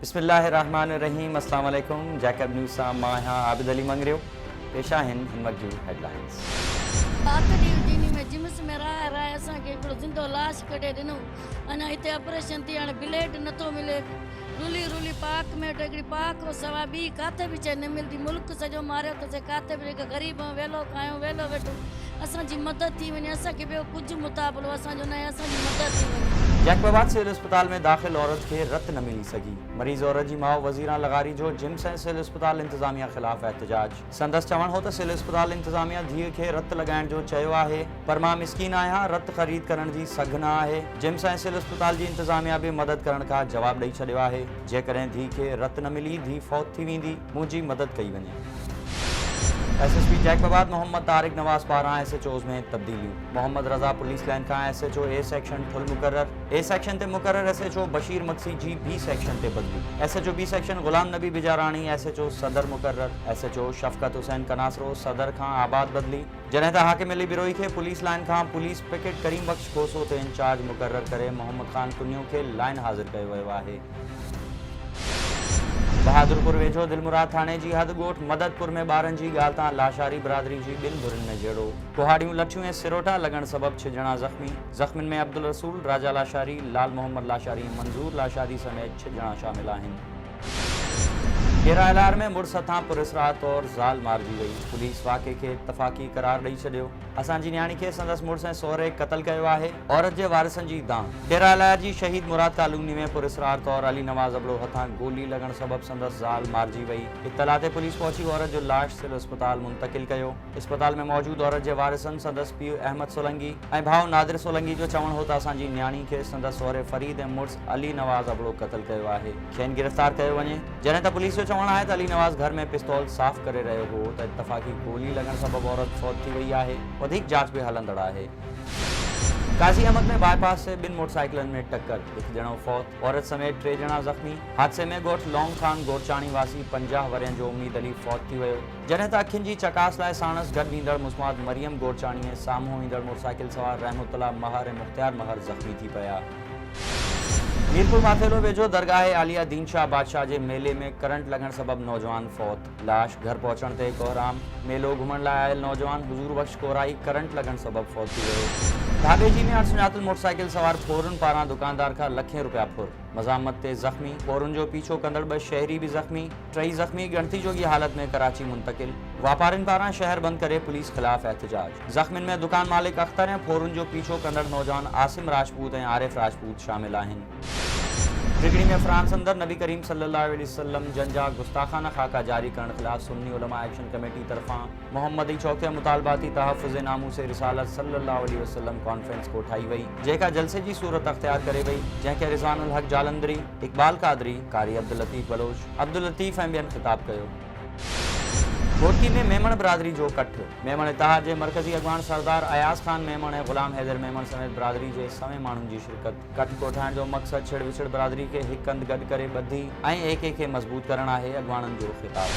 बिस्मिल्लाहिर्रहमानिर्रहीम। अस्सलाम वालेकुम। जैकब न्यूज़ सां मां आहियां आबिद अली मंगरियो। पेश आहिनि हिन वक़्त जूं हेडलाइंस। पातड़ी में जिम्स में रहा रहा असांखे हिकिड़ो ज़िंदो लाश कढे ॾिनो। अञा हिते ऑपरेशन थी, हाणे ब्लेड नथो मिले। रुली रुली पाक में हिकिड़ी पाक सवा ॿी किथे बि शइ न मिलंदी। मुल्क सॼो मारियो अथसि, किथे बि ग़रीब वेलो खायूं वेलो वेठो। असांजी मदद थी वञे, असांखे ॿियो कुझु मुताबिलो असांजो न आहे, असांजी मदद थी वञे। जैकबाबाद सिविल अस्पताल में दाख़िल औरत के रत न मिली सकी। मरीज़ औरत जी माओ वज़ीरा लगारी जो जिम्स ऐं सिविल अस्पताल इंतज़ामिया ख़िलाफ़ एहतजाज। संदसि चवण हो त सिविल अस्पताल इंतज़ामिया धीअ खे रत लॻाइण जो चयो आहे, पर मां मिसकीन आहियां, रत ख़रीद करण जी सघ न आहे। जिम्स ऐं सिविल अस्पताल जी इंतज़ामिया बि मदद करण खां जवाब ॾेई छॾियो आहे। जेकॾहिं धीअ खे रत न मिली, धीअ फौत थी वेंदी, मुंहिंजी मदद कई वञे। SSP जैकबाबाद मोहम्मद तारिक नवाज़ पारां SHOs में तब्दीलियूं। मोहम्मद रज़ा पुलिस लाइन खां SHO A सेक्शन ठुल मुक़रर। A सेक्शन ते मुक़रर SHO बशीर मक्सी जी B सेक्शन ते बदली। SHO B सेक्शन ग़ुलाम नबी बिजारानी SHO सदर मुक़रर। SHO शफ़क़त हुसैन कनासरो सदर खां आबाद बदली। जॾहिं त हाकिम अली बिरोई खे पुलिस लाइन खां पुलिस पिकेट करीम बख्श कोसो ते इंचार्ज मुक़रर करे मोहम्मद ख़ान कुन्यो खे लाइन हाज़िर कयो वियो आहे। बहादुरपुर वेझो दिलमुराद थाने जी हद ॻोठ मददपुर में ॿारनि जी ॻाल्हि तां लाशारी बिरादरी जी ॿिनि धुरियुनि में जहिड़ो। कुहाड़ियूं लठियूं ऐं सिरोटा लॻण सबबि 6 ॼणा ज़ख़्मी। ज़ख़्मियुनि में अब्दुल रसूल, राजा लाशारी, लाल मोहम्मद लाशारी, मंज़ूर लाशारी समेत 6 ॼणा शामिल आहिनि। केरा इलार में मुड़ुस हथां पुरस्रार तौरु ज़ाल मारिजी वई। पुलिस वाक़े खे इत्तफ़ाक़ी करार ॾेई छॾियो। असांजी न्याणी खे संदसि मुड़ुस ऐं सहुरे क़तल कयो आहे। औरत जे वारिसनि जी दांह। केरा इलार जी शहीद मुराद कॉलोनी में पुरस्रार तौरु अली नवाज़ अबड़ो हथां गोली लॻण सबबि संदसि ज़ाल मारिजी वई। इत्तला ते पुलिस पहुची औरत जो लाश सिविल अस्पताल मुंतक़िल कयो। अस्पताल में मौजूदु औरत जे वारिसनि संदसि पीउ अहमद सोलंगी ऐं भाउ नादिर सोलंगी जो चवणु हो त असांजी न्याणी खे संदसि सहुरे फरीद ऐं मुड़ुस अली नवाज़ अबड़ो क़तल कयो आहे। खेनि गिरफ़्तार कयो वञे। जॾहिं त पुलिस जो चवणु आहे त अली नवाज़ घर में पिस्तौल साफ़ करे रहियो हो त इत्तफ़ाक़ी गोली लॻण सबबि औरत फौत थी वई आहे। वधीक जांच बि हलंदड़ आहे। काज़ी अहमद में बाईपास से 2 मोटरसाइकिलनि में टक्कर, 1 ॼणो फौत, औरत समेत 3 ॼणा ज़ख़्मी। हादसे में ॻोठ लौंग खान गोरचाणी वासी 50 वरियनि जो उम्मीद अली फौत थी वियो। जॾहिं त अखियुनि जी चकास लाइ साणस गॾु ईंदड़ मुस्माद मरियम गोरचाणी ऐं साम्हूं ईंदड़ मोटरसाइकिल सवार रहमतुल्लाह महर ऐं मुख़्तियार महर ज़ख़्मी थी पिया। मीरपुर माथेलो वेझो दरगाह आलिया दीन शाह बादशाह जे मेले में करंट लॻण सबबि नौजवान फौत। लाश घर पहुचण ते कोहराम। मेलो घुमण लाइ आयल नौजवान हुज़ूर बख्श कोराई करंट लॻण सबबि फौत थी वियो। ढाबेजी में अणसुञातल मोटरसाइकिल सवार फोरन पारां दुकानदार खां लखें रुपया फुर। मज़ामत ते ज़ख़्मी। फोरन जो पीछो कंदड़ 2 शहरी भी ज़ख़्मी। 3 ज़ख़्मी गणती जोगी हालत में कराची मुंतकिल। वापारियुनि पारां शहर बंद करे पुलिस ख़िलाफ़ एहतजाज। ज़ख़्मियुनि में दुकान मालिक अख्तर ऐं फोरन जो पीछो कंदड़ नौजवान आसिम राजपूत ऐं आरिफ राजपूत शामिल आहिनि। ट्रिगड़ी में फ्रांस अंदर नबी करीम सल्लल्लाहु अलैहि वसल्लम जंजा गुस्ताखाना खाका जारी करण खिलाफ सुन्नी उलमा एक्शन कमेटी तरफां मोहम्मदी चौथे मुतालबाती तहफ़्फ़ुज़ नामूस रिसालत सल्लल्लाहु अलैहि वसल्लम कॉन्फ्रेंस को ठाही वई, जेका जलसे जी सूरत अख्तियार करे वई, जंहिंखे रिज़वानुल हक़ जालंधरी, इक़बाल कादरी, कारी अब्दुल लतीफ़ बलोच, अब्दुल लतीफ़ ऐं ॿियनि ख़िताब कयो। घोटकी में मेमण बिरादरी जो कठ। मेमण इतिहाद जे मरकज़ी अॻवान सरदार अयाज़ खान मेमण ऐं ग़ुलाम हैदर मेमण समेत बिरादरी जे सवें माण्हुनि जी शिरकत। कठ कोठाइण जो मक़सदु छिड़ विछड़ बिरादरी खे हिकु हंधि गॾु करे ॿधी ऐं एके खे मज़बूत करणु आहे। अॻवाननि जो ख़िताब।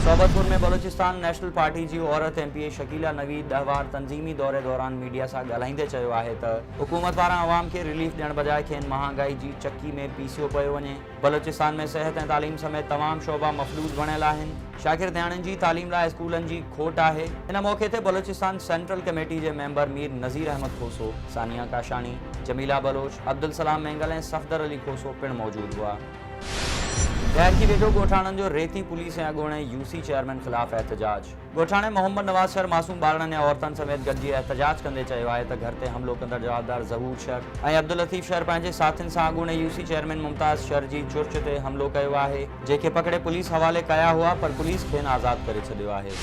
सोबतपुर में बलोचिस्तान नेशनल पार्टी जी औरत MPA शकीला नवीद 10 वार तंज़ीमी दौरे दौरान मीडिया सां ॻाल्हाईंदे चयो आहे त हुकूमत पारां अवाम खे रिलीफ ॾियण बजाए खेनि महांगाई जी चक्की में पीसियो पियो वञे। बलोचिस्तान में सिहत ऐं तालीम समेत तमामु शोबा मफ़लूज बणियल आहिनि। शागिर्दियाणनि जी तालीम लाइ स्कूलनि जी खोट आहे। इन मौक़े ते बलोचिस्तान सेंट्रल कमेटी जे मेंबर मीर नज़ीर अहमद खोसो, सानिया काशानी, जमीला बलोच, अब्दुल सलाम मेंगल ऐं सफ़दर अली खोसो पिणु मौजूदु हुआ। शहर की वेझो ॻोठाणनि जो रेती पुलिस ऐं अॻूणे UC चेयरमैन ख़िलाफ़ एहतजाज। ॻोठाणे मोहम्मद नवाज़ शर मासूम ॿारनि ऐं औरतुनि समेत गॾिजी एहतजाज कंदे चयो आहे त घर ते हमिलो कंदड़ जवाबदार ज़हूर शर ऐं अब्दुल लतीफ़ शर पंहिंजे साथियुनि सां अॻूणे UC चेयरमैन मुमताज़ शर जी चुर्च ते हमिलो कयो आहे, जेके पकड़े पुलिस हवाले कया हुआ, पर पुलिस खेनि आज़ादु करे छॾियो आहे।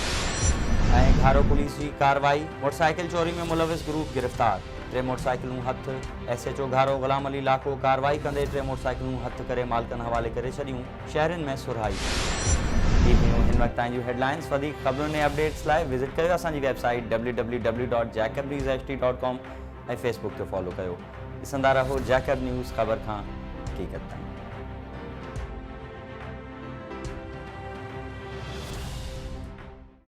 ऐं घारो पुलिस जी कार्रवाई। मोटरसाइकिल चोरी में मुलविस ग्रुप गिरफ़्तार। 3 मोटरसाइकिलूं हथ। SHO घारो ग़ुलाम अली लाखो कार्रवाई कंदे 3 मोटरसाइकिलूं हथ करे मालिकनि हवाले करे छॾियूं। शहरनि में सुरहाई। हिन वक़्त ताईं जूं हेडलाइंस। वधीक ख़बरुनि ऐं अपडेट्स लाइ विज़िट कयो असांजी वेबसाइट www.jacobnewsht.com ऐं फेसबुक ते फॉलो कयो। ॾिसंदा रहो जैकब न्यूज़, ख़बर खां हक़ीक़त ताईं।